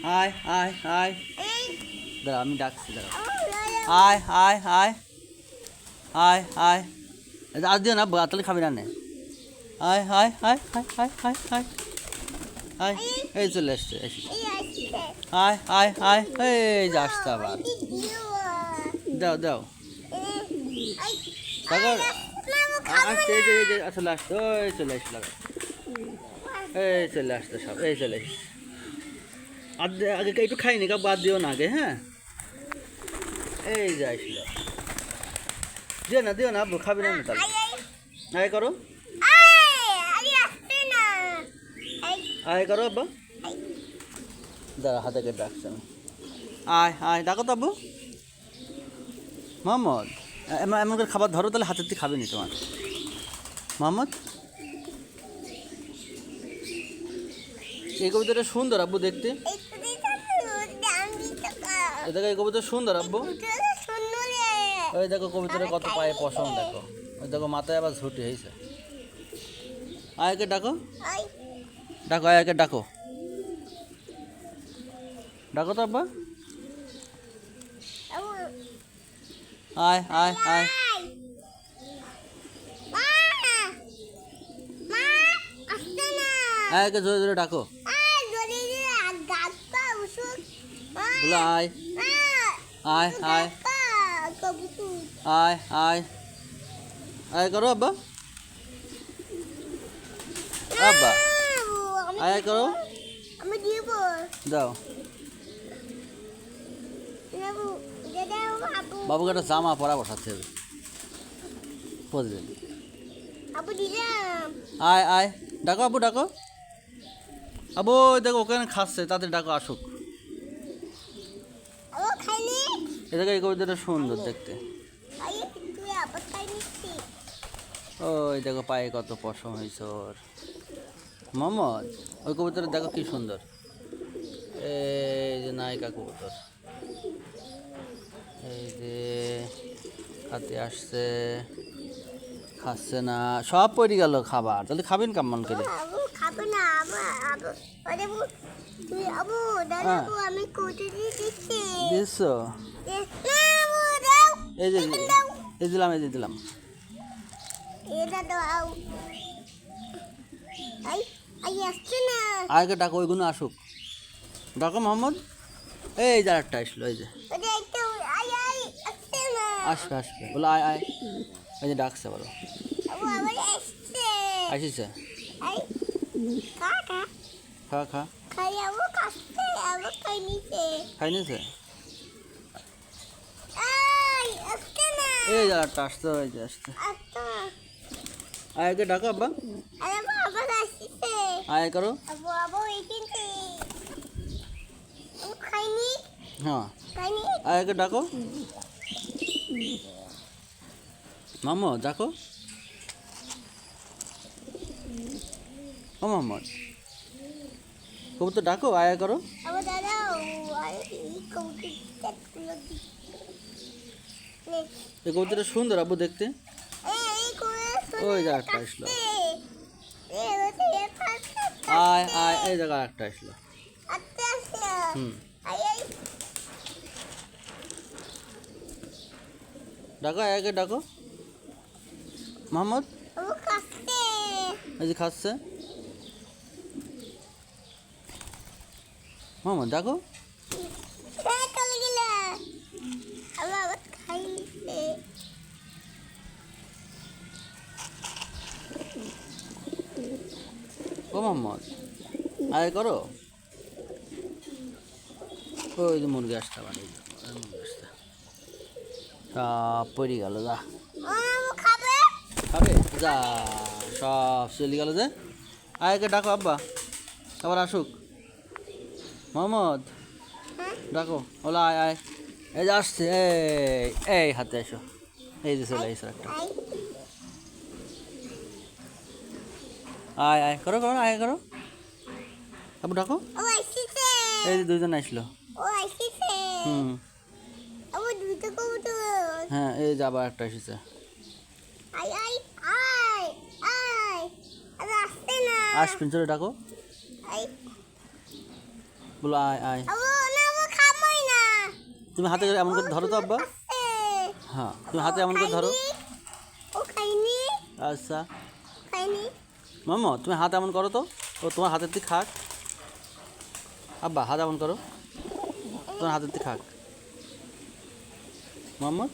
আয় আয় আয়, দাঁড়া আমি ডাকছি, দাঁড়া। আয় আয় আয় আয় আয়, আর দিও না, তাহলে খাবি না নে। আয় আয় আয় আয় আয় আয় আয় আয়, এই চলে আসছে। আয় আয় আয়, এই যে আসতে আবার। দাও দাও, দেখো আসছে, এই যে এই যে আসলে আসছে, ওই চলে আসলো, এই চলে আসতো সব, এই চলে আসছে। আগে একটু খাইনি, কাউ বাদ দিও না আগে, হ্যাঁ। এই যে আসলো, দিও না খাবি না তাহলে। আয় করো, আয় করো আব্বা, দাঁড়া হাতে কেটে ডাকছে আমি। আয় আয়, ডাকো তো আব্বু। মোহাম্মদ, এমন করে খাবার ধরো, তাহলে হাতের দিয়ে খাবে নি তোমার। মোহাম্মদ, এই কবিতাটা সুন্দর আব্বু দেখতে, দেখো এই কবিতা সুন্দর আব্বু। ওই দেখো কবিতাটা কত পায়ে পছন্দ, দেখো ওই দেখো মাথায় আবার ঝুটি হয়েছে। আয়কে ডাকো, ডাকো আয়কে ডাকো, ডাকো তো আব্বা। আয় আয় আয়, আয়কে জোরে জোরে ডাকো, বলো আয় আয় আয় আয় আয়, আয় করো আব্বা, আব্বা আয় করো, দাও। বাবুকে একটা জামা পরা বসাতে হবে, আয় আয়, ডাকো আব্বু, ডাকো আব্বু, দেখো ওখানে খাচ্ছে, তাদের ডাকো আসুক। এ দেখো এই কবিতাটা সুন্দর দেখতে, ওই দেখো পায়ে কত পশম হয়েছে ওর। মোহাম্মদ, ওই কবিতাটা দেখো কি সুন্দর, এই যে নায়িকা কবুতর, এই যে খাতে আসছে, খাচ্ছে না, সব পড়ে গেল খাবার, তাহলে খাবেন কেমন করে? দিচ্ছো, এই যে এই দিলাম, এই যে দিলাম। আগে ডাকো, ওইগুলো আসুক, ডাকো মোহাম্মদ। এই যে আরেকটা আসলো, এই যে আসবে আসবে, বলো আয় আয়, এই যে ডাকছে বলো, আসিছে, খা খা, খাই নিছে, এই যে আরেকটা আসছে, ওই যে আসছে। আয়কে ডাকো আব্বা, আয় করো, হ্যাঁ আয়কে ডাকো, মোহাম্মদ ডাকো, ও মোহাম্মদ, কবুতর ডাকো, আয় করো। এই কবুতরটা সুন্দর আব্বু দেখতে, ওই যে একটা আসলো, আয় আয়, এই জায়গা একটা আসলো, হুম, ডাকো আয়কে ডাকো, মোহাম্মদ, এই যে খাচ্ছে, মোহাম্মদ ডাকো, ও মোহাম্মদ, আয় করো, ওই যে মুরগি আসতে পারে, মুরগি আসতে সব পড়ে গেল, যা খাবে, যা সব চলে গেল যে। আয়কে ডাকো আব্বা, আবার আসুক। মোহাম্মদ ডাকো, ওলা আয় আয়, এই যে আসছে, এই এই হাতে এসো, এই যে চলে এসো একটা, আয় আয় করো করো, আয় করো আব্বু, ডাকো, এই যে দুইজন আসলো, হুম, হ্যাঁ এই যে আবার একটা এসেছে, আসবেন, চলে ডাকো, বলো আয় আয়। আবু না আবু খামই না। তুমি হাতে এমন করে ধরো তো আব্বা। হ্যাঁ তুমি হাতে এমন করে ধরো। ও খাইনি। আচ্ছা খাইনি। মাম্মা তুমি হাত এমন করো তো, ও তোমার হাতের দিকে খাক। আব্বা হাত এমন করো, তোমার হাতের দিকে খাক। মোহাম্মদ